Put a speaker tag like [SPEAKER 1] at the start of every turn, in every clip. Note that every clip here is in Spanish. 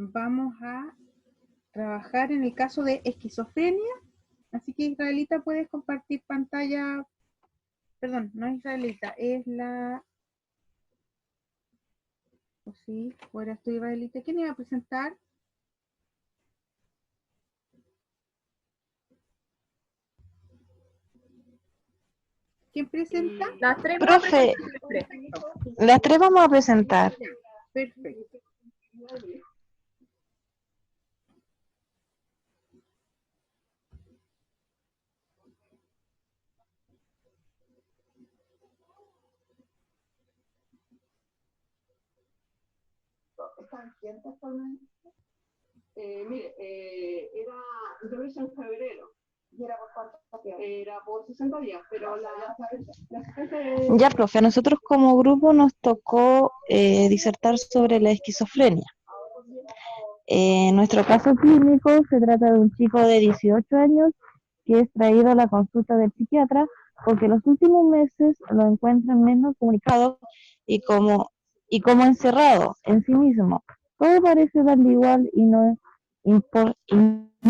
[SPEAKER 1] vamos a trabajar en el caso de esquizofrenia. Así que Israelita, puedes compartir pantalla. Perdón, no es Israelita, es la... ¿O sí? ¿O eras tú, Israelita? ¿Quién iba a presentar? ¿Quién presenta?
[SPEAKER 2] Las tres vamos a
[SPEAKER 3] Profe,
[SPEAKER 2] presentar.
[SPEAKER 3] las tres vamos a presentar.
[SPEAKER 1] Ya, perfecto.
[SPEAKER 4] ¿Están quién actualmente? Mire, yo lo hice en febrero. ¿Y era por cuánto tiempo? Era por 60 días, pero la
[SPEAKER 3] Ya, profe, a nosotros como grupo nos tocó disertar sobre la esquizofrenia. En nuestro caso clínico se trata de un chico de 18 años que es traído a la consulta del psiquiatra porque los últimos meses lo encuentran menos comunicado y como encerrado en sí mismo. Todo parece darle igual y no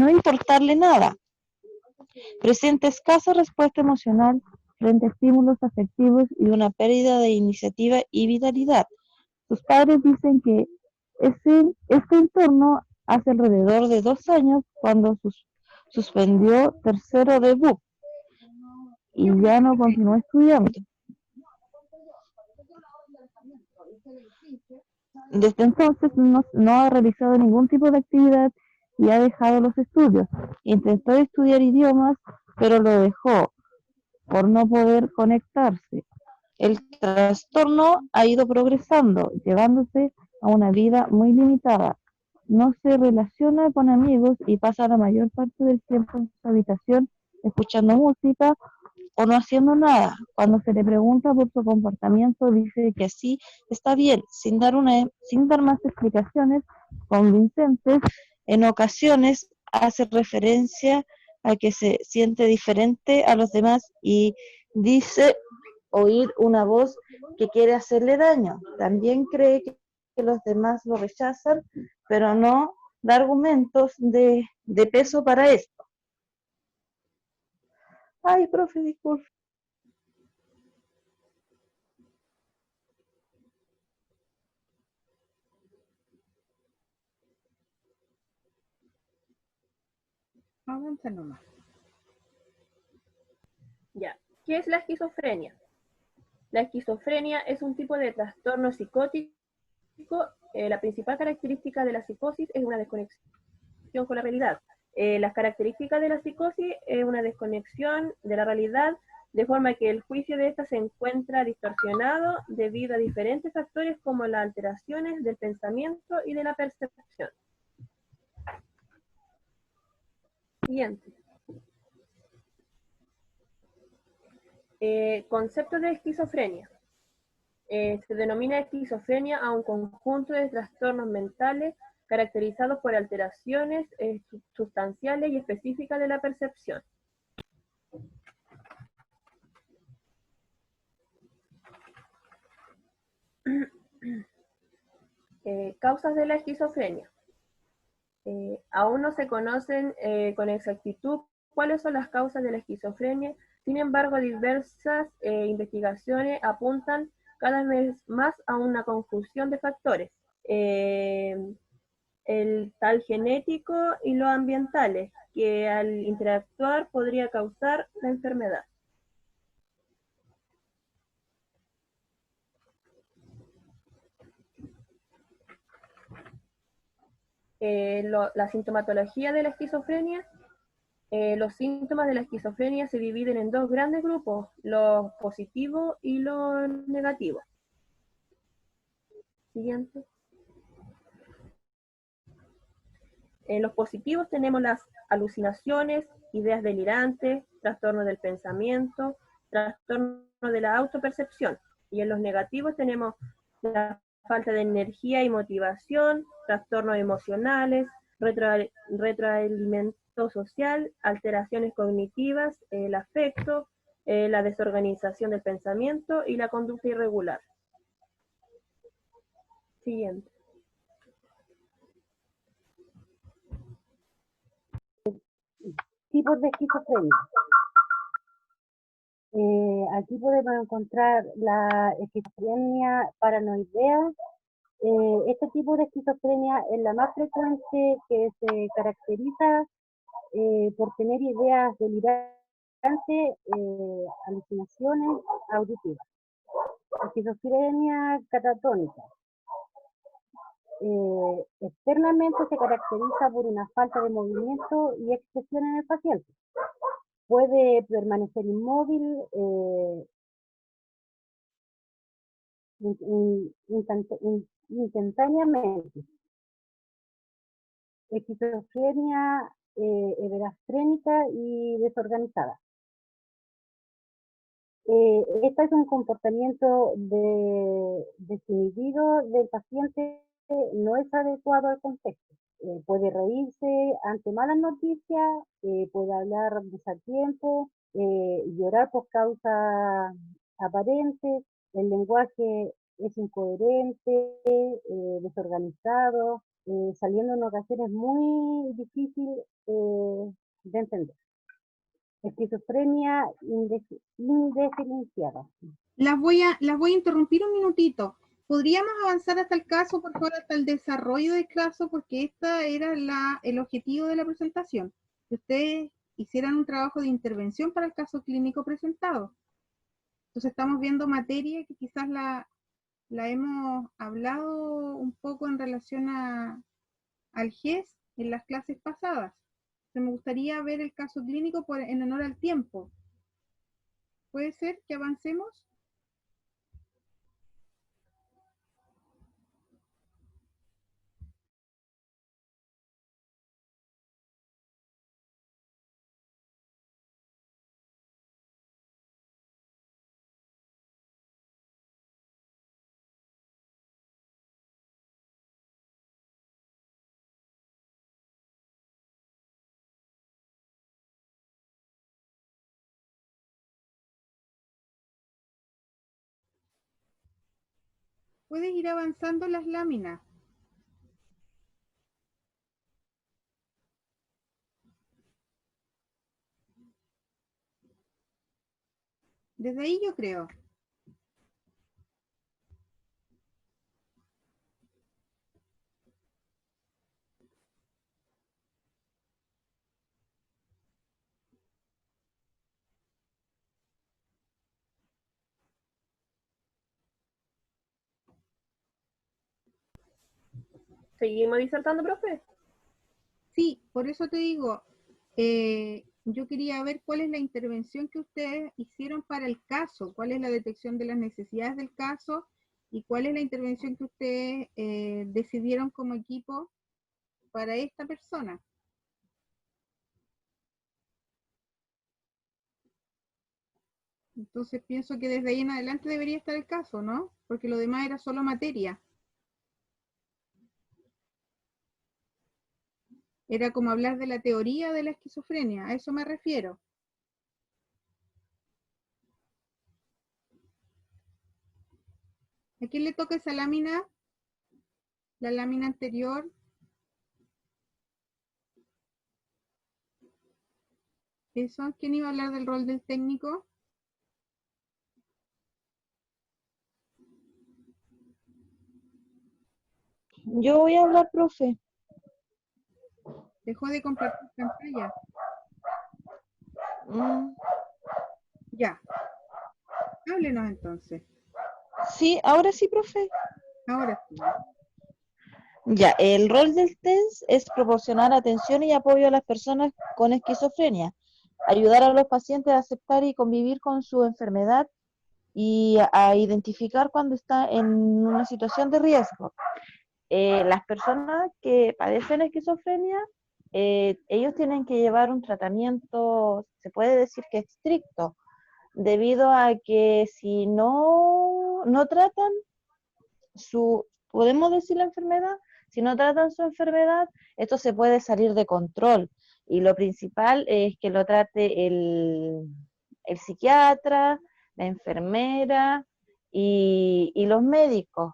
[SPEAKER 3] importarle nada. Presenta escasa respuesta emocional frente a estímulos afectivos y una pérdida de iniciativa y vitalidad. Sus padres dicen que este entorno hace alrededor de 2 años cuando suspendió tercero de BUP y ya no continuó estudiando. Desde entonces no ha realizado ningún tipo de actividad y ha dejado los estudios. Intentó estudiar idiomas, pero lo dejó por no poder conectarse. El trastorno ha ido progresando, llevándose a una vida muy limitada. No se relaciona con amigos y pasa la mayor parte del tiempo en su habitación escuchando música o no haciendo nada. Cuando se le pregunta por su comportamiento, dice que así está bien, sin dar más explicaciones convincentes. En ocasiones hace referencia a que se siente diferente a los demás y dice oír una voz que quiere hacerle daño. También cree que los demás lo rechazan, pero no da argumentos de peso para esto. Ay, profe, disculpe.
[SPEAKER 1] Avanza nomás.
[SPEAKER 2] Ya. ¿Qué es la esquizofrenia? La esquizofrenia es un tipo de trastorno psicótico. La principal característica de la psicosis es una desconexión con la realidad. Las características de la psicosis es una desconexión de la realidad, de forma que el juicio de esta se encuentra distorsionado debido a diferentes factores como las alteraciones del pensamiento y de la percepción. Siguiente. Concepto de esquizofrenia. Se denomina esquizofrenia a un conjunto de trastornos mentales caracterizados por alteraciones sustanciales y específicas de la percepción. Causas de la esquizofrenia. Aún no se conocen con exactitud cuáles son las causas de la esquizofrenia. Sin embargo, diversas investigaciones apuntan cada vez más a una conjunción de factores, el tal genético y los ambientales, que al interactuar podría causar la enfermedad. La sintomatología de la esquizofrenia. Los síntomas de la esquizofrenia se dividen en dos grandes grupos, los positivos y los negativos. Siguiente. En los positivos tenemos las alucinaciones, ideas delirantes, trastorno del pensamiento, trastorno de la autopercepción. Y en los negativos tenemos la falta de energía y motivación, trastornos emocionales, retroalimentación social, alteraciones cognitivas, el afecto, la desorganización del pensamiento y la conducta irregular. Siguiente.
[SPEAKER 5] tipos de esquizofrenia. Aquí podemos encontrar la esquizofrenia paranoidea. Este tipo de esquizofrenia es la más frecuente, que se caracteriza por tener ideas delirantes, alucinaciones auditivas. Esquizofrenia catatónica. Externamente se caracteriza por una falta de movimiento y expresión en el paciente. Puede permanecer inmóvil instantáneamente. Esquizofrenia everastrénica y desorganizada. Este es un comportamiento desinhibido del paciente, no es adecuado al contexto. Puede reírse ante malas noticias, puede hablar desatiempo, llorar por causas aparentes, el lenguaje es incoherente, desorganizado, saliendo en ocasiones muy difícil de entender. Esquizofrenia indiferenciada.
[SPEAKER 1] Las voy a interrumpir un minutito. ¿Podríamos avanzar hasta el caso, por favor, hasta el desarrollo del caso? Porque este era el objetivo de la presentación. Que ustedes hicieran un trabajo de intervención para el caso clínico presentado. Entonces estamos viendo materia que quizás la hemos hablado un poco en relación al GES en las clases pasadas. Me gustaría ver el caso clínico en honor al tiempo. ¿Puede ser que avancemos? Puedes ir avanzando las láminas. Desde ahí yo creo.
[SPEAKER 2] ¿Seguimos disertando, profe?
[SPEAKER 1] Sí, por eso te digo, yo quería ver cuál es la intervención que ustedes hicieron para el caso, cuál es la detección de las necesidades del caso y cuál es la intervención que ustedes decidieron como equipo para esta persona. Entonces pienso que desde ahí en adelante debería estar el caso, ¿no? Porque lo demás era solo materia. Era como hablar de la teoría de la esquizofrenia, a eso me refiero. ¿A quién le toca esa lámina? La lámina anterior. Eso, ¿quién iba a hablar del rol del técnico?
[SPEAKER 3] Yo voy a hablar, profe.
[SPEAKER 1] Dejó de compartir pantalla.
[SPEAKER 3] Mm,
[SPEAKER 1] Ya, háblenos entonces.
[SPEAKER 3] sí, ahora sí, profe.
[SPEAKER 1] Ahora sí.
[SPEAKER 3] Ya, el rol del TENS es proporcionar atención y apoyo a las personas con esquizofrenia, ayudar a los pacientes a aceptar y convivir con su enfermedad y a identificar cuando está en una situación de riesgo. Las personas que padecen esquizofrenia, ellos tienen que llevar un tratamiento, se puede decir que estricto, debido a que si no tratan podemos decir la enfermedad, si no tratan su enfermedad, esto se puede salir de control. Y lo principal es que lo trate el psiquiatra, la enfermera y los médicos.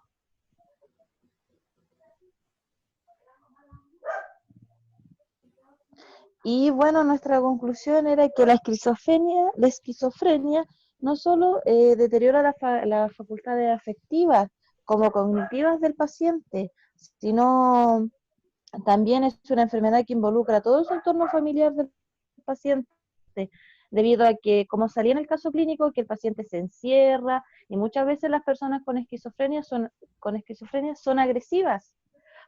[SPEAKER 3] Y bueno, nuestra conclusión era que la esquizofrenia no solo deteriora las facultades afectivas como cognitivas del paciente, sino también es una enfermedad que involucra todo su entorno familiar del paciente, debido a que, como salía en el caso clínico, que el paciente se encierra y muchas veces las personas con esquizofrenia son agresivas.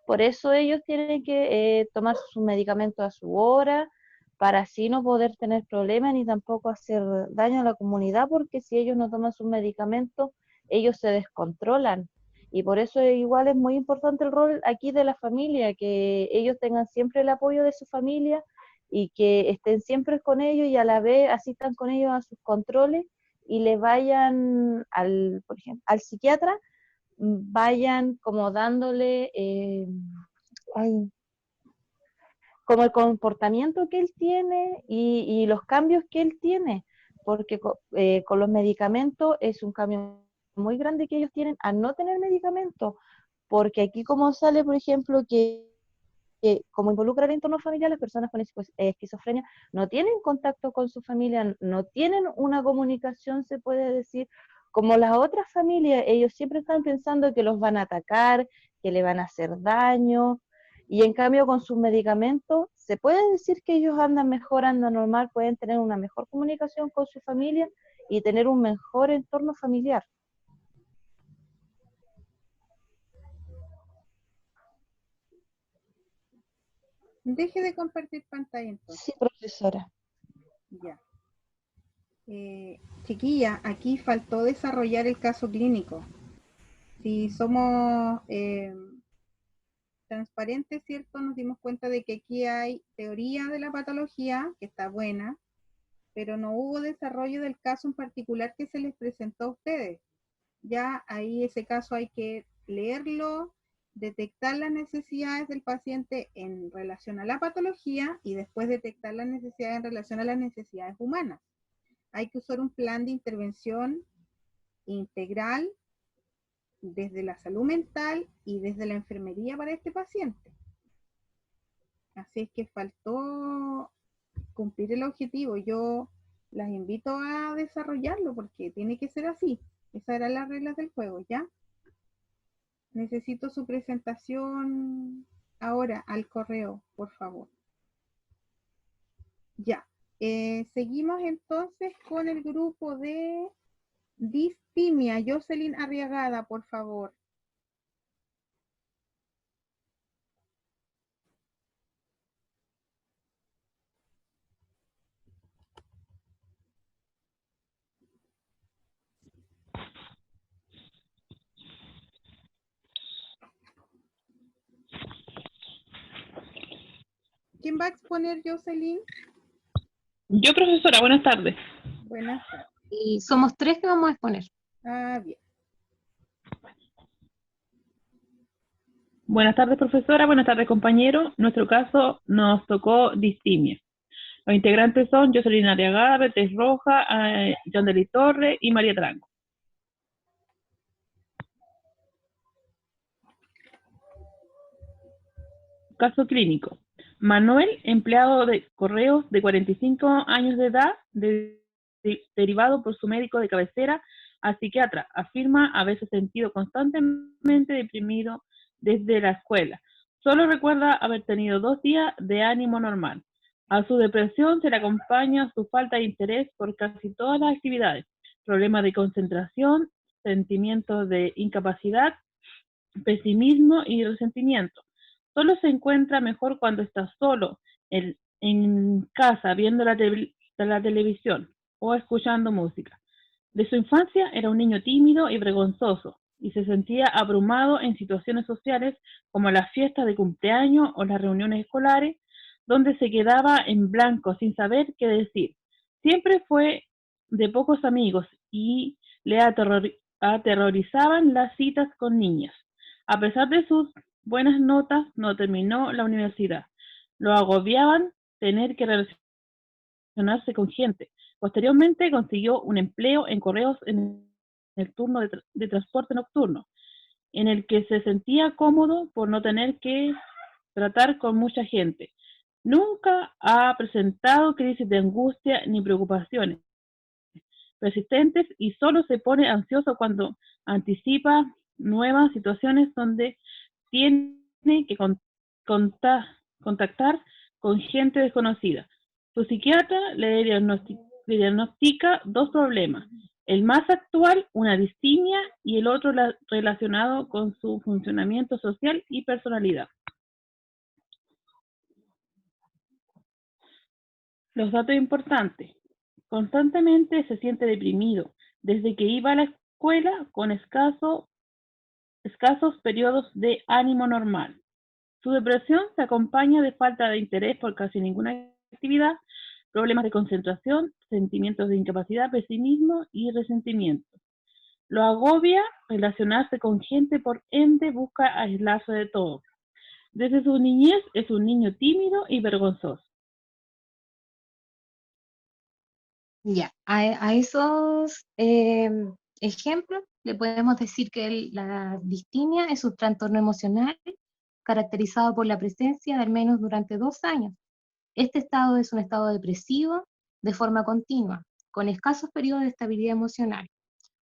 [SPEAKER 3] Por eso ellos tienen que tomar sus medicamentos a su hora, para así no poder tener problemas ni tampoco hacer daño a la comunidad, porque si ellos no toman sus medicamentos, ellos se descontrolan. Y por eso igual es muy importante el rol aquí de la familia, que ellos tengan siempre el apoyo de su familia y que estén siempre con ellos y a la vez asistan con ellos a sus controles y le vayan por ejemplo, al psiquiatra, vayan como dándole como el comportamiento que él tiene y los cambios que él tiene, porque con los medicamentos es un cambio muy grande que ellos tienen a no tener medicamentos, porque aquí como sale, por ejemplo, que como involucra el entorno familiar, las personas con esquizofrenia no tienen contacto con su familia, no tienen una comunicación, se puede decir, como las otras familias. Ellos siempre están pensando que los van a atacar, que le van a hacer daño, y en cambio con sus medicamentos se puede decir que ellos andan mejor, andan normal, pueden tener una mejor comunicación con su familia y tener un mejor entorno familiar.
[SPEAKER 1] Deje de compartir pantalla entonces.
[SPEAKER 3] Sí, profesora.
[SPEAKER 1] Ya. Chiquilla, aquí faltó desarrollar el caso clínico. Si somos transparentes, ¿cierto? Nos dimos cuenta de que aquí hay teoría de la patología, que está buena, pero no hubo desarrollo del caso en particular que se les presentó a ustedes. Ya ahí ese caso hay que leerlo, detectar las necesidades del paciente en relación a la patología y después detectar las necesidades en relación a las necesidades humanas. Hay que usar un plan de intervención integral desde la salud mental y desde la enfermería para este paciente. Así es que faltó cumplir el objetivo. Yo las invito a desarrollarlo porque tiene que ser así. Esas eran las reglas del juego, ¿ya? Necesito su presentación ahora al correo, por favor. Ya. Seguimos entonces con el grupo de distimia. Jocelyn Arriagada, por favor. ¿Quién va a exponer, Jocelyn?
[SPEAKER 6] Yo, profesora, buenas tardes.
[SPEAKER 1] Buenas tardes.
[SPEAKER 7] Y somos 3 que vamos a exponer.
[SPEAKER 1] Ah, bien.
[SPEAKER 6] Buenas tardes, profesora. Buenas tardes, compañeros. Nuestro caso nos tocó distimia. Los integrantes son Jocelyn Arriagada, Beatriz Roja, John Deli Torre y María Tranco. Caso clínico. Manuel, empleado de correos de 45 años de edad, derivado por su médico de cabecera a psiquiatra, afirma haberse sentido constantemente deprimido desde la escuela. Solo recuerda haber tenido 2 días de ánimo normal. A su depresión se le acompaña su falta de interés por casi todas las actividades, problemas de concentración, sentimientos de incapacidad, pesimismo y resentimiento. Solo se encuentra mejor cuando está solo en casa viendo la televisión o escuchando música. De su infancia era un niño tímido y vergonzoso y se sentía abrumado en situaciones sociales como las fiestas de cumpleaños o las reuniones escolares, donde se quedaba en blanco sin saber qué decir. Siempre fue de pocos amigos y le aterrorizaban las citas con niñas. A pesar de sus buenas notas, no terminó la universidad. Lo agobiaban tener que relacionarse con gente. Posteriormente consiguió un empleo en correos en el turno de transporte nocturno, en el que se sentía cómodo por no tener que tratar con mucha gente. Nunca ha presentado crisis de angustia ni preocupaciones persistentes y solo se pone ansioso cuando anticipa nuevas situaciones donde tiene que contactar con gente desconocida. Su psiquiatra le diagnostica dos problemas, el más actual, una distimia, y el otro relacionado con su funcionamiento social y personalidad. Los datos importantes. Constantemente se siente deprimido desde que iba a la escuela con escasos periodos de ánimo normal. Su depresión se acompaña de falta de interés por casi ninguna actividad, problemas de concentración, sentimientos de incapacidad, pesimismo y resentimiento. Lo agobia relacionarse con gente, por ende busca aislarse de todo. Desde su niñez es un niño tímido y vergonzoso.
[SPEAKER 7] Ya, a esos ejemplos le podemos decir que la distimia es un trastorno emocional caracterizado por la presencia de al menos durante 2 años. Este estado es un estado depresivo de forma continua, con escasos periodos de estabilidad emocional.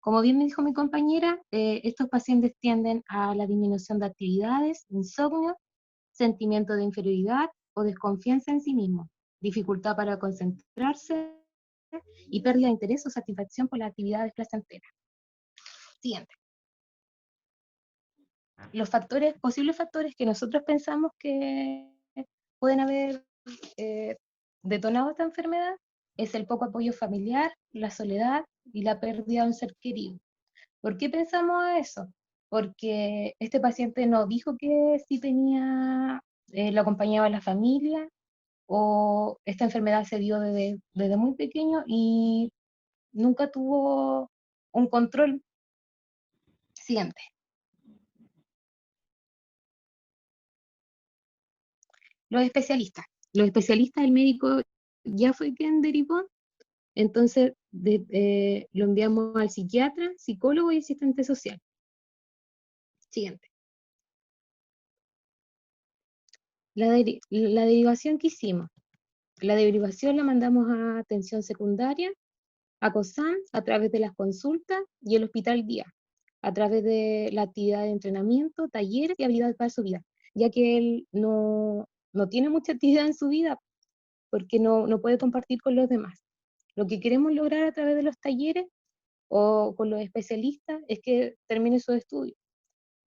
[SPEAKER 7] Como bien me dijo mi compañera, estos pacientes tienden a la disminución de actividades, insomnio, sentimiento de inferioridad o desconfianza en sí mismo, dificultad para concentrarse y pérdida de interés o satisfacción por las actividades placenteras. Siguiente. Los posibles factores que nosotros pensamos que pueden haber detonado esta enfermedad es el poco apoyo familiar, la soledad y la pérdida de un ser querido. ¿Por qué pensamos eso? Porque este paciente no dijo que sí tenía, lo acompañaba la familia, o esta enfermedad se dio desde muy pequeño y nunca tuvo un control. Siguiente. Los especialistas. Los especialistas, el médico ya fue quien derivó, entonces lo enviamos al psiquiatra, psicólogo y asistente social. Siguiente. La derivación que hicimos. La derivación la mandamos a atención secundaria, a COSAN, a través de las consultas, y el hospital día, a través de la actividad de entrenamiento, talleres y habilidades para su vida, ya que él no tiene mucha actividad en su vida porque no puede compartir con los demás. Lo que queremos lograr a través de los talleres o con los especialistas es que termine su estudio.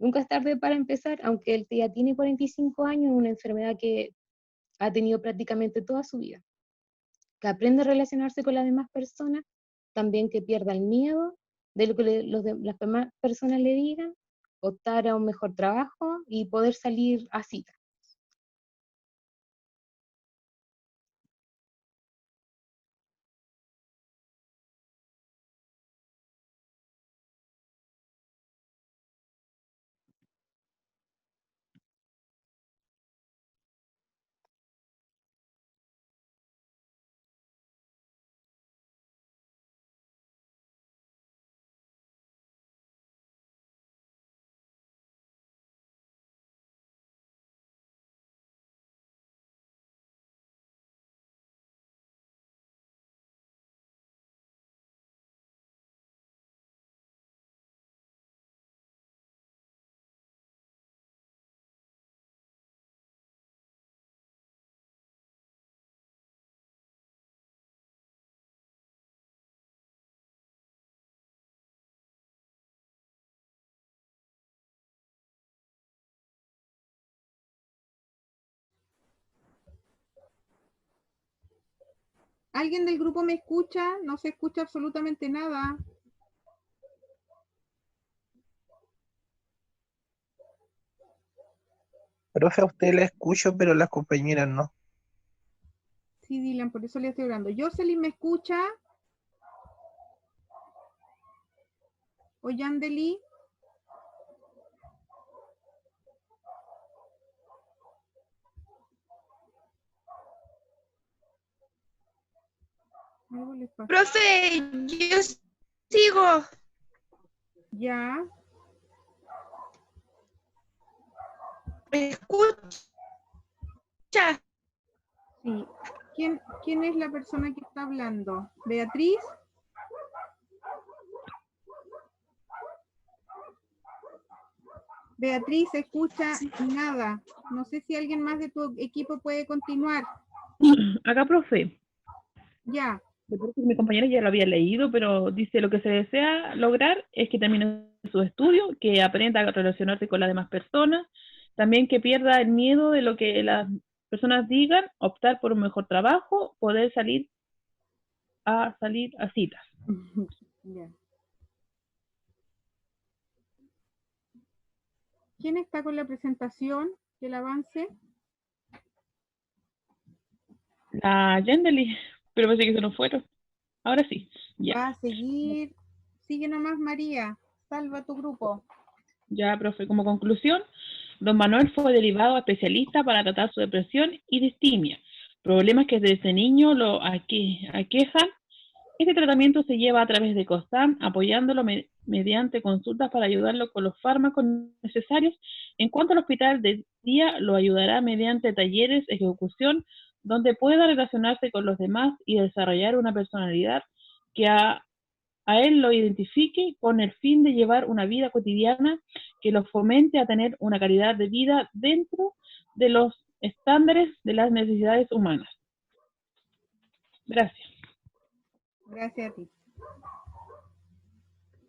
[SPEAKER 7] Nunca es tarde para empezar, aunque él ya tiene 45 años, una enfermedad que ha tenido prácticamente toda su vida. Que aprenda a relacionarse con las demás personas, también que pierda el miedo de lo que las demás personas le digan, optar a un mejor trabajo y poder salir a cita.
[SPEAKER 1] ¿Alguien del grupo me escucha? No se escucha absolutamente nada.
[SPEAKER 8] Profe, a usted la escucho, pero las compañeras no.
[SPEAKER 1] Sí, Dylan, por eso le estoy hablando. ¿Jocelyn me escucha? ¿O Yandeli? Algo les pasa.
[SPEAKER 9] Profe, yo sigo.
[SPEAKER 1] Ya.
[SPEAKER 9] ¿Me escucha?
[SPEAKER 1] Sí. ¿Quién es la persona que está hablando? ¿Beatriz? Beatriz, se escucha nada. No sé si alguien más de tu equipo puede continuar.
[SPEAKER 6] Acá, profe.
[SPEAKER 1] Ya.
[SPEAKER 6] Mi compañera ya lo había leído, pero dice lo que se desea lograr es que termine su estudio, que aprenda a relacionarse con las demás personas, también que pierda el miedo de lo que las personas digan, optar por un mejor trabajo, poder salir a citas.
[SPEAKER 1] Ya. ¿Quién está con la presentación? Que el avance.
[SPEAKER 6] La Yendeli, pero parece que se nos fueron. Ahora sí, ya.
[SPEAKER 1] Va a seguir. Sigue nomás María. Salva tu grupo.
[SPEAKER 6] Ya, profe, como conclusión, don Manuel fue derivado a especialista para tratar su depresión y distimia, problemas que desde niño lo aquejan. Este tratamiento se lleva a través de COSAM, apoyándolo mediante consultas para ayudarlo con los fármacos necesarios. En cuanto al hospital de día, lo ayudará mediante talleres, ejecución, donde pueda relacionarse con los demás y desarrollar una personalidad que a él lo identifique con el fin de llevar una vida cotidiana que lo fomente a tener una calidad de vida dentro de los estándares de las necesidades humanas. Gracias.
[SPEAKER 1] Gracias a ti.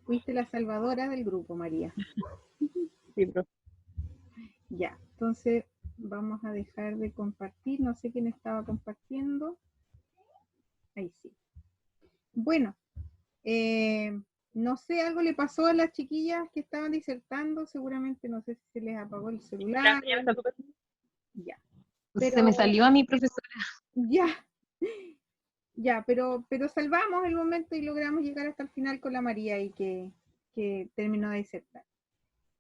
[SPEAKER 1] Fuiste la salvadora del grupo, María.
[SPEAKER 6] Sí, profe.
[SPEAKER 1] Ya, entonces vamos a dejar de compartir. No sé quién estaba compartiendo. Ahí sí. Bueno, no sé, algo le pasó a las chiquillas que estaban disertando. Seguramente, no sé si se les apagó el celular. Ya.
[SPEAKER 7] Pero se me salió a mi profesora.
[SPEAKER 1] Ya. Ya, pero salvamos el momento y logramos llegar hasta el final con la María y que terminó de disertar.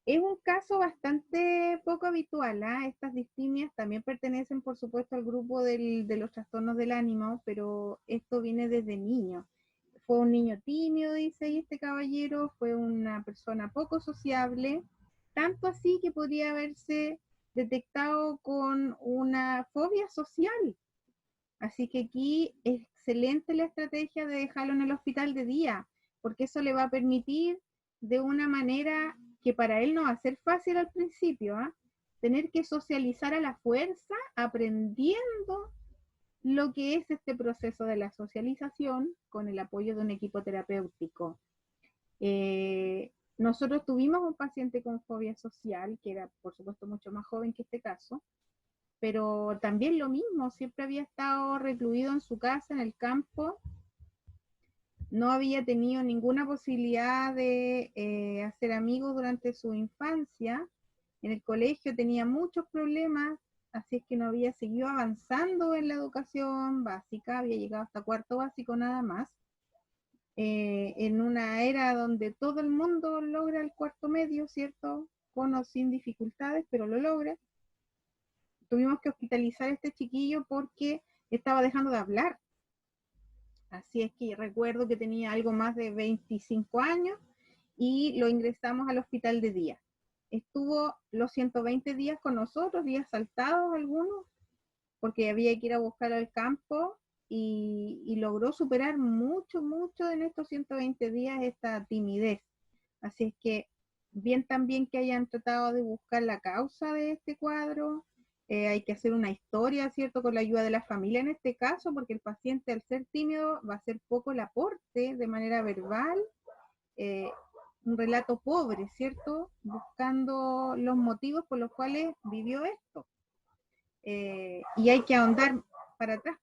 [SPEAKER 1] Es un caso bastante poco habitual, ¿eh? Estas distimias también pertenecen, por supuesto, al grupo de los trastornos del ánimo, pero esto viene desde niño. Fue un niño tímido, dice ahí este caballero, fue una persona poco sociable, tanto así que podría haberse detectado con una fobia social. Así que aquí es excelente la estrategia de dejarlo en el hospital de día, porque eso le va a permitir de una manera que para él no va a ser fácil al principio, ¿eh? Tener que socializar a la fuerza, aprendiendo lo que es este proceso de la socialización con el apoyo de un equipo terapéutico. Nosotros tuvimos un paciente con fobia social, que era por supuesto mucho más joven que este caso, pero también lo mismo, siempre había estado recluido en su casa, en el campo, no había tenido ninguna posibilidad de hacer amigos durante su infancia, en el colegio tenía muchos problemas, así es que no había seguido avanzando en la educación básica, había llegado hasta cuarto básico nada más, en una era donde todo el mundo logra el cuarto medio, ¿cierto? Con o sin dificultades, pero lo logra. Tuvimos que hospitalizar a este chiquillo porque estaba dejando de hablar. Así es que recuerdo que tenía algo más de 25 años y lo ingresamos al hospital de día. Estuvo los 120 días con nosotros, días saltados algunos, porque había que ir a buscar al campo y logró superar mucho en estos 120 días esta timidez. Así es que bien también que hayan tratado de buscar la causa de este cuadro, hay que hacer una historia, ¿cierto?, con la ayuda de la familia en este caso, porque el paciente al ser tímido va a hacer poco el aporte de manera verbal, un relato pobre, ¿cierto?, buscando los motivos por los cuales vivió esto. Y hay que ahondar para atrás,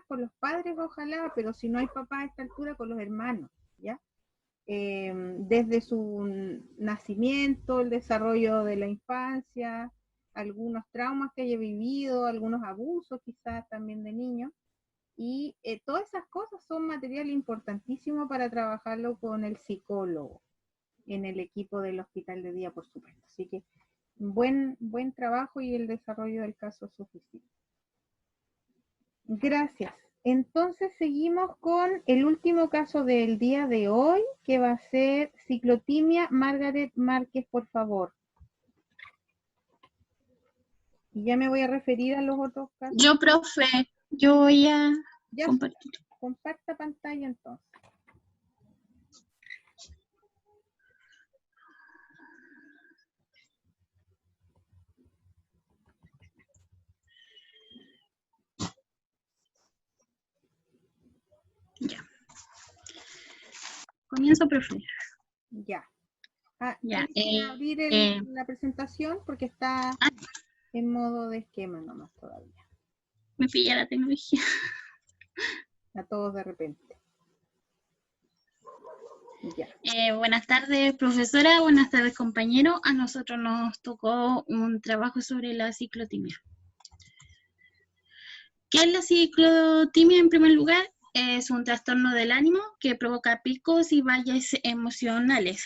[SPEAKER 1] con los padres ojalá, pero si no hay papá a esta altura, con los hermanos, ¿ya? Desde su nacimiento, el desarrollo de la infancia, algunos traumas que haya vivido, algunos abusos quizás también de niños, y todas esas cosas son material importantísimo para trabajarlo con el psicólogo en el equipo del hospital de día, por supuesto. Así que buen trabajo y el desarrollo del caso es suficiente. Gracias. Entonces seguimos con el último caso del día de hoy, que va a ser ciclotimia. Margaret Márquez, por favor. Y ya me voy a referir a los otros casos.
[SPEAKER 9] Yo, profe. Yo voy a
[SPEAKER 1] Ya,
[SPEAKER 9] compartir.
[SPEAKER 1] comparta pantalla entonces.
[SPEAKER 9] Ya. Comienzo, profe.
[SPEAKER 1] Ya. Ah,
[SPEAKER 9] Ya,
[SPEAKER 1] tienes que abrir la presentación porque está en modo de esquema nomás todavía.
[SPEAKER 9] Me pilla la tecnología.
[SPEAKER 1] A todos de repente. Ya.
[SPEAKER 9] Buenas tardes, profesora. Buenas tardes, compañero. A nosotros nos tocó un trabajo sobre la ciclotimia. ¿Qué es la ciclotimia en primer lugar? Es un trastorno del ánimo que provoca picos y valles emocionales.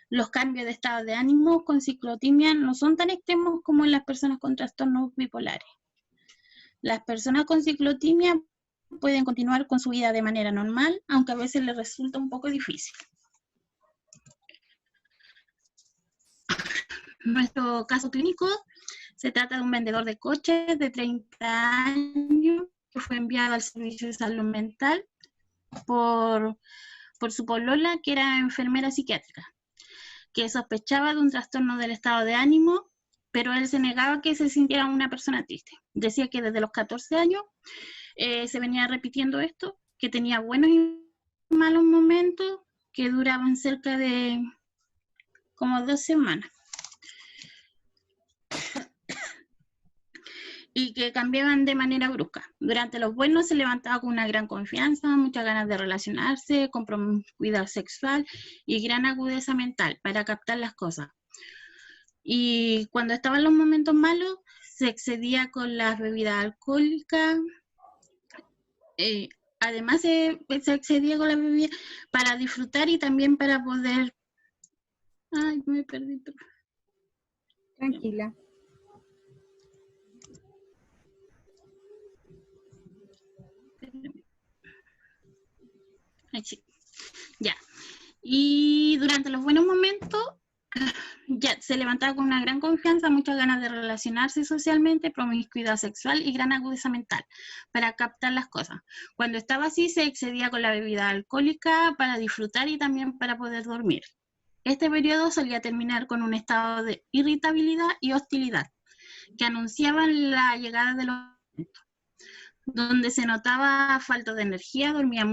[SPEAKER 9] Los cambios de estado de ánimo con ciclotimia no son tan extremos como en las personas con trastornos bipolares. Las personas con ciclotimia pueden continuar con su vida de manera normal, aunque a veces les resulta un poco difícil. Nuestro caso clínico se trata de un vendedor de coches de 30 años que fue enviado al servicio de salud mental por su polola, que era enfermera psiquiátrica, que sospechaba de un trastorno del estado de ánimo, pero él se negaba que se sintiera una persona triste. Decía que desde los 14 años se venía repitiendo esto, que tenía buenos y malos momentos que duraban cerca de como 2 semanas. Y que cambiaban de manera brusca. Durante los buenos se levantaba con una gran confianza, muchas ganas de relacionarse, con promiscuidad sexual y gran agudeza mental para captar las cosas. Y cuando estaban los momentos malos, se excedía con las bebidas alcohólicas. Además, se excedía con las bebidas para disfrutar y también para poder... Ay, me perdí.
[SPEAKER 1] Tranquila.
[SPEAKER 9] Ay, sí. Ya. Y durante los buenos momentos, ya se levantaba con una gran confianza, muchas ganas de relacionarse socialmente, promiscuidad sexual y gran agudeza mental para captar las cosas. Cuando estaba así, se excedía con la bebida alcohólica para disfrutar y también para poder dormir. Este periodo solía terminar con un estado de irritabilidad y hostilidad que anunciaban la llegada de los momentos, donde se notaba falta de energía, dormía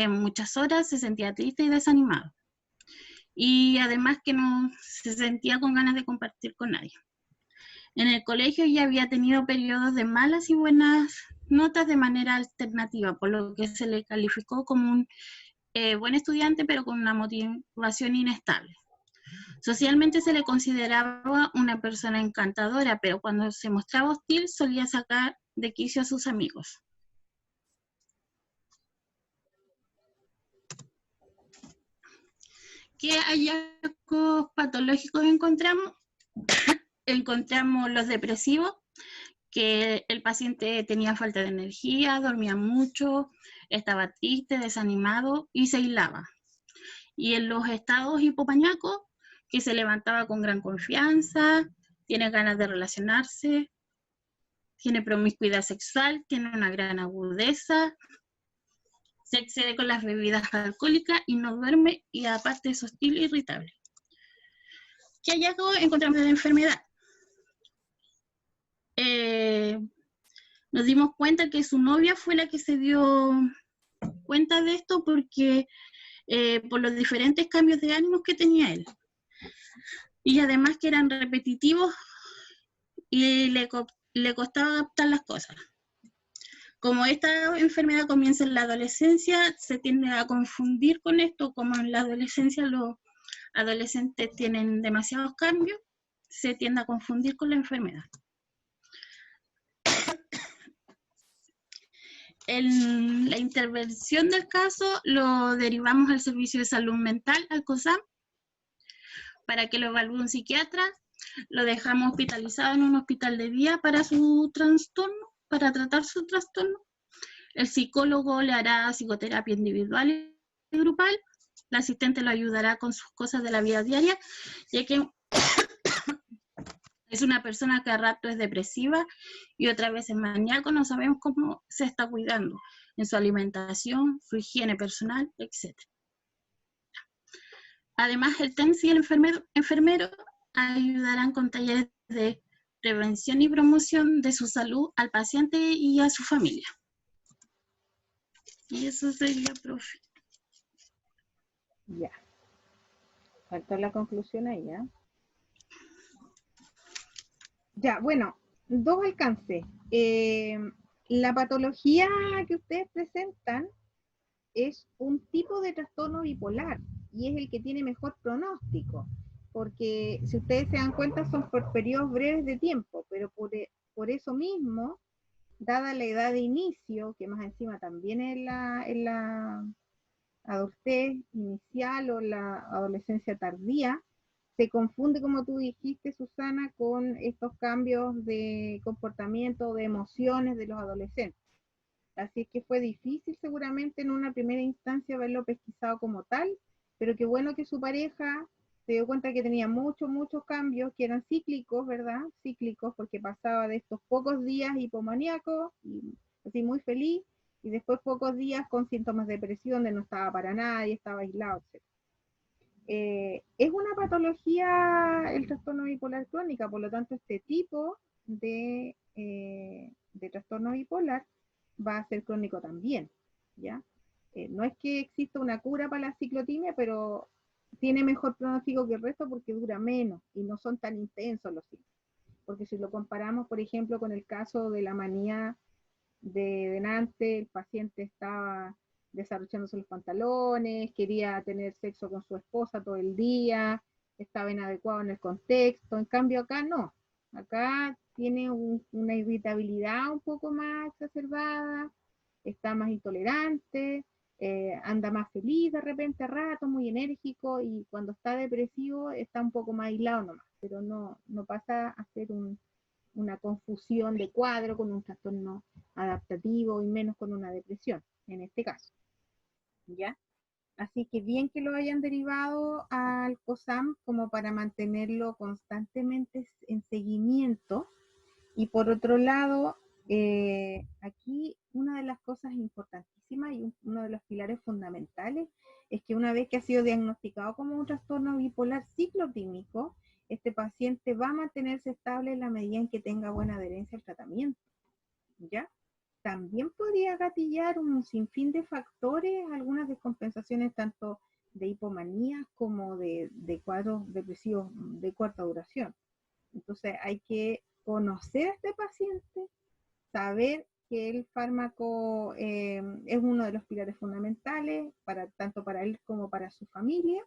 [SPEAKER 9] muchas horas, se sentía triste y desanimado. Y además que no se sentía con ganas de compartir con nadie. En el colegio ya había tenido periodos de malas y buenas notas de manera alternativa, por lo que se le calificó como un buen estudiante, pero con una motivación inestable. Socialmente se le consideraba una persona encantadora, pero cuando se mostraba hostil solía sacar de quicio a sus amigos. ¿Qué hallazgos patológicos encontramos? Encontramos los depresivos, que el paciente tenía falta de energía, dormía mucho, estaba triste, desanimado y se aislaba. Y en los estados hipomaníacos, que se levantaba con gran confianza, tiene ganas de relacionarse, tiene promiscuidad sexual, tiene una gran agudeza, se excede con las bebidas alcohólicas y no duerme y aparte es hostil e irritable. ¿Qué hallazgo encontramos de la enfermedad? Nos dimos cuenta que su novia fue la que se dio cuenta de esto porque por los diferentes cambios de ánimos que tenía él. Y además que eran repetitivos y le costaba adaptar las cosas. Como esta enfermedad comienza en la adolescencia, se tiende a confundir con esto, como en la adolescencia los adolescentes tienen demasiados cambios, se tiende a confundir con la enfermedad. En la intervención del caso lo derivamos al Servicio de Salud Mental, al COSAM, para que lo evalúe un psiquiatra. Lo dejamos hospitalizado en un hospital de día para su trastorno, para tratar su trastorno. El psicólogo le hará psicoterapia individual y grupal. La asistente lo ayudará con sus cosas de la vida diaria, ya que Es una persona que a rato es depresiva y otra vez es maníaco, no sabemos cómo se está cuidando en su alimentación, su higiene personal, etc. Además, el TENS y el enfermero ayudarán con talleres de prevención y promoción de su salud al paciente y a su familia. Y eso sería, profe.
[SPEAKER 1] Ya. Faltó la conclusión ahí, ¿ya? Ya, bueno, dos alcances. La patología que ustedes presentan es un tipo de trastorno bipolar y es el que tiene mejor pronóstico, porque si ustedes se dan cuenta son por periodos breves de tiempo, pero por eso mismo, dada la edad de inicio, que más encima también es la adultez inicial o la adolescencia tardía, se confunde, como tú dijiste, Susana, con estos cambios de comportamiento, de emociones de los adolescentes. Así es que fue difícil seguramente en una primera instancia haberlo pesquisado como tal, pero qué bueno que su pareja se dio cuenta que tenía muchos cambios que eran cíclicos, ¿verdad? Cíclicos, porque pasaba de estos pocos días hipomaníaco, y así muy feliz, y después pocos días con síntomas de depresión, donde no estaba para nada y estaba aislado, etc. Es una patología el trastorno bipolar crónica, por lo tanto este tipo de trastorno bipolar va a ser crónico también, ¿ya? No es que exista una cura para la ciclotimia, pero tiene mejor pronóstico que el resto porque dura menos y no son tan intensos los síntomas. Porque si lo comparamos, por ejemplo, con el caso de la manía de delante, el paciente estaba desarrollándose los pantalones, quería tener sexo con su esposa todo el día, estaba inadecuado en el contexto, en cambio acá no, acá tiene una irritabilidad un poco más exacerbada, está más intolerante, anda más feliz de repente a rato, muy enérgico, y cuando está depresivo está un poco más aislado nomás, pero no pasa a ser una confusión de cuadro con un trastorno adaptativo y menos con una depresión, en este caso. ¿Ya? Así que bien que lo hayan derivado al COSAM como para mantenerlo constantemente en seguimiento. Y por otro lado, aquí una de las cosas importantísimas y uno de los pilares fundamentales es que una vez que ha sido diagnosticado como un trastorno bipolar ciclotímico, este paciente va a mantenerse estable en la medida en que tenga buena adherencia al tratamiento, ¿ya? También podría gatillar un sinfín de factores, algunas descompensaciones tanto de hipomanía como de cuadros depresivos de corta duración. Entonces hay que conocer a este paciente, saber que el fármaco es uno de los pilares fundamentales, tanto para él como para su familia,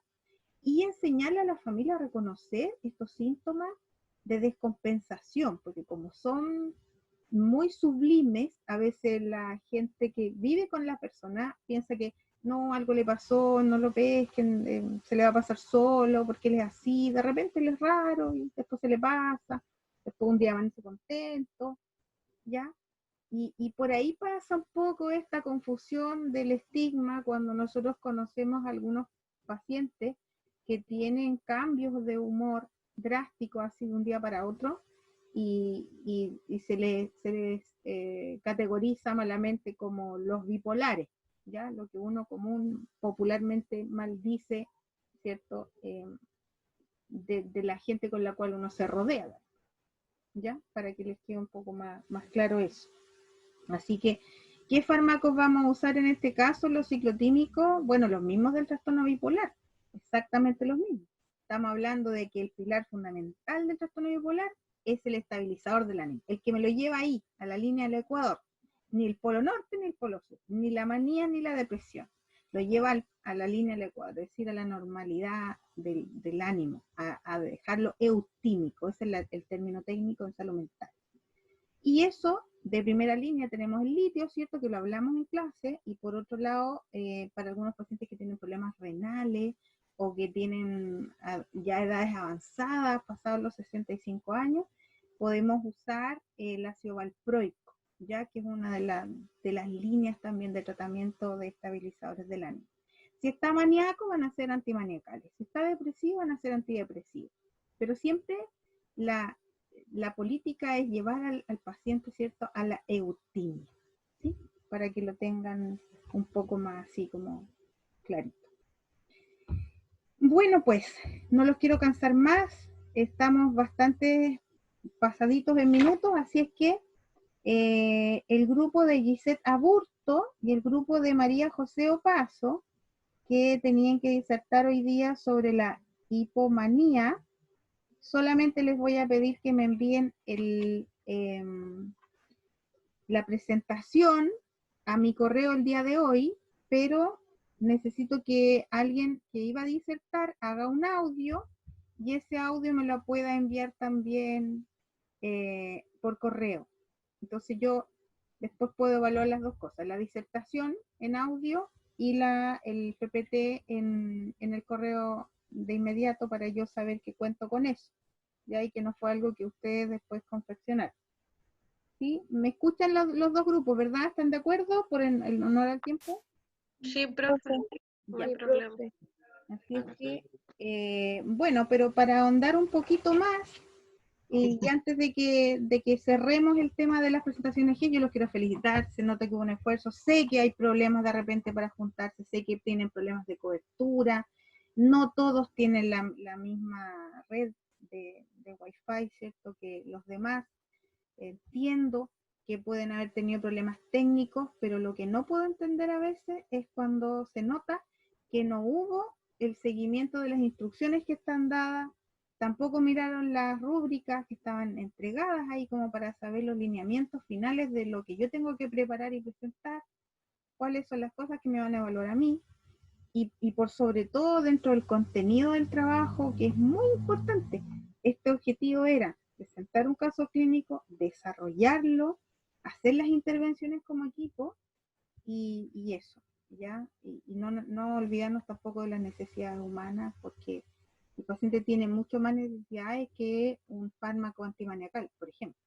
[SPEAKER 1] y enseñarle a la familia a reconocer estos síntomas de descompensación, porque como son muy sublimes, a veces la gente que vive con la persona piensa que no, algo le pasó, no lo pesquen, se le va a pasar solo, porque él es así, de repente él es raro, y después se le pasa, después un día amanece contento, ¿ya? Y por ahí pasa un poco esta confusión del estigma cuando nosotros conocemos a algunos pacientes que tienen cambios de humor drásticos así de un día para otro y se les categoriza malamente como los bipolares, ¿ya? Lo que uno popularmente maldice, ¿cierto? De la gente con la cual uno se rodea, ¿ya? Para que les quede un poco más claro eso. Así que, ¿qué fármacos vamos a usar en este caso? Los ciclotímicos, bueno, los mismos del trastorno bipolar, exactamente los mismos. Estamos hablando de que el pilar fundamental del trastorno bipolar es el estabilizador del ánimo, el que me lo lleva ahí, a la línea del Ecuador. Ni el polo norte ni el polo sur, ni la manía ni la depresión. Lo lleva a la línea del Ecuador, es decir, a la normalidad del ánimo, a dejarlo eutímico, ese es el término técnico en salud mental. Y eso, de primera línea tenemos el litio, ¿cierto? Que lo hablamos en clase, y por otro lado, para algunos pacientes que tienen problemas renales o que tienen ya edades avanzadas, pasados los 65 años, podemos usar el ácido valproico, ya que es una de las líneas también de tratamiento de estabilizadores del ánimo. Si está maníaco, van a ser antimaniacales. Si está depresivo, van a ser antidepresivos. Pero siempre la política es llevar al paciente, ¿cierto?, a la eutimia, ¿sí? Para que lo tengan un poco más así como clarito. Bueno, pues, no los quiero cansar más, estamos bastante pasaditos en minutos, así es que el grupo de Gisette Aburto y el grupo de María José Opaso, que tenían que disertar hoy día sobre la hipomanía, solamente les voy a pedir que me envíen la presentación a mi correo el día de hoy, pero necesito que alguien que iba a disertar haga un audio y ese audio me lo pueda enviar también por correo. Entonces yo después puedo evaluar las dos cosas, la disertación en audio y el PPT en el correo de inmediato para yo saber que cuento con eso. De ahí que no fue algo que ustedes después confeccionaron. ¿Sí? ¿Me escuchan los dos grupos, verdad? ¿Están de acuerdo por el honor al tiempo?
[SPEAKER 10] Sí, profe, no hay problema.
[SPEAKER 1] Así es que, bueno, pero para ahondar un poquito más, y antes de que cerremos el tema de las presentaciones, yo los quiero felicitar, se nota que hubo un esfuerzo, sé que hay problemas de repente para juntarse, sé que tienen problemas de cobertura, no todos tienen la misma red de Wi-Fi, ¿cierto?, que los demás. Entiendo que pueden haber tenido problemas técnicos, pero lo que no puedo entender a veces es cuando se nota que no hubo el seguimiento de las instrucciones que están dadas, tampoco miraron las rúbricas que estaban entregadas ahí como para saber los lineamientos finales de lo que yo tengo que preparar y presentar, cuáles son las cosas que me van a evaluar a mí, y por sobre todo dentro del contenido del trabajo, que es muy importante. Este objetivo era presentar un caso clínico, desarrollarlo, hacer las intervenciones como equipo y eso, ¿ya? Y no olvidarnos tampoco de las necesidades humanas, porque el paciente tiene mucho más necesidades que un fármaco antimaniacal, por ejemplo.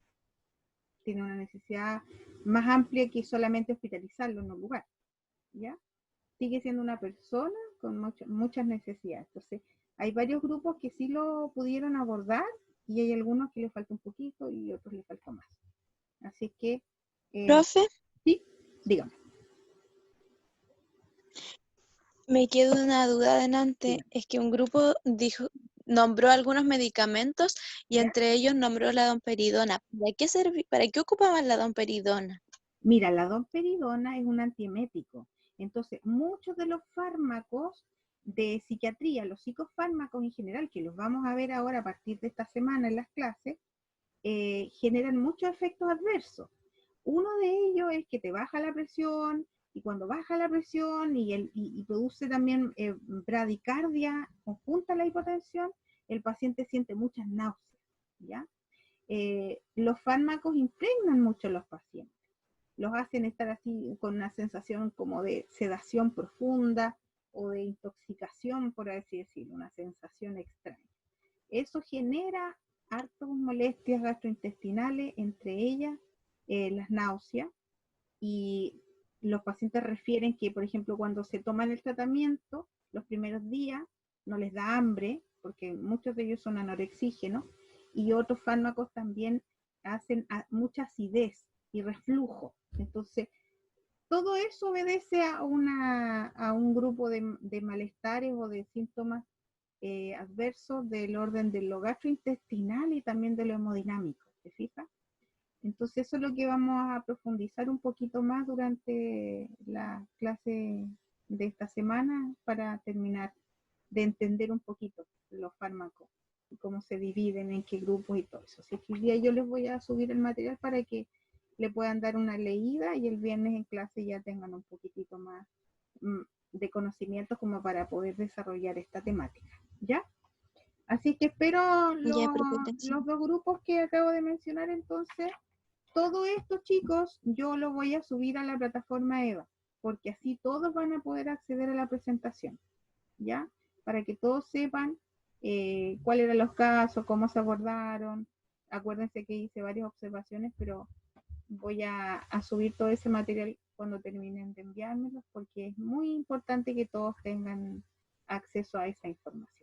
[SPEAKER 1] Tiene una necesidad más amplia que solamente hospitalizarlo en un lugar, ¿ya? Sigue siendo una persona con muchas necesidades. Entonces, hay varios grupos que sí lo pudieron abordar y hay algunos que les falta un poquito y otros les falta más. Así que...
[SPEAKER 11] Profe,
[SPEAKER 1] sí, dígame.
[SPEAKER 11] me quedó una duda adelante. Es que un grupo nombró algunos medicamentos y
[SPEAKER 1] ¿Ya?
[SPEAKER 11] entre ellos nombró la domperidona. ¿Para qué ocupaban la domperidona?
[SPEAKER 1] Mira, la domperidona es un antiemético. Entonces, muchos de los fármacos de psiquiatría, los psicofármacos en general, que los vamos a ver ahora a partir de esta semana en las clases, generan muchos efectos adversos. Uno de ellos es que te baja la presión, y cuando baja la presión y produce también bradicardia conjunta a la hipotensión, el paciente siente muchas náuseas, ¿ya? Los fármacos impregnan mucho a los pacientes, los hacen estar así con una sensación como de sedación profunda o de intoxicación, por así decirlo, una sensación extraña. Eso genera hartas molestias gastrointestinales, entre ellas las náuseas, y los pacientes refieren que, por ejemplo, cuando se toman el tratamiento, los primeros días no les da hambre, porque muchos de ellos son anorexígenos, y otros fármacos también hacen mucha acidez y reflujo. Entonces, todo eso obedece a un grupo de malestares o de síntomas adversos del orden de lo gastrointestinal y también de lo hemodinámico, ¿te fijas? Entonces eso es lo que vamos a profundizar un poquito más durante la clase de esta semana para terminar de entender un poquito los fármacos y cómo se dividen, en qué grupos y todo eso. Así que el día yo les voy a subir el material para que le puedan dar una leída y el viernes en clase ya tengan un poquitito más de conocimientos como para poder desarrollar esta temática, ¿ya? Así que espero los dos grupos que acabo de mencionar. Entonces, todo esto, chicos, yo lo voy a subir a la plataforma EVA, porque así todos van a poder acceder a la presentación, ¿ya? Para que todos sepan cuáles eran los casos, cómo se abordaron. Acuérdense que hice varias observaciones, pero voy a subir todo ese material cuando terminen de enviármelos, porque es muy importante que todos tengan acceso a esa información.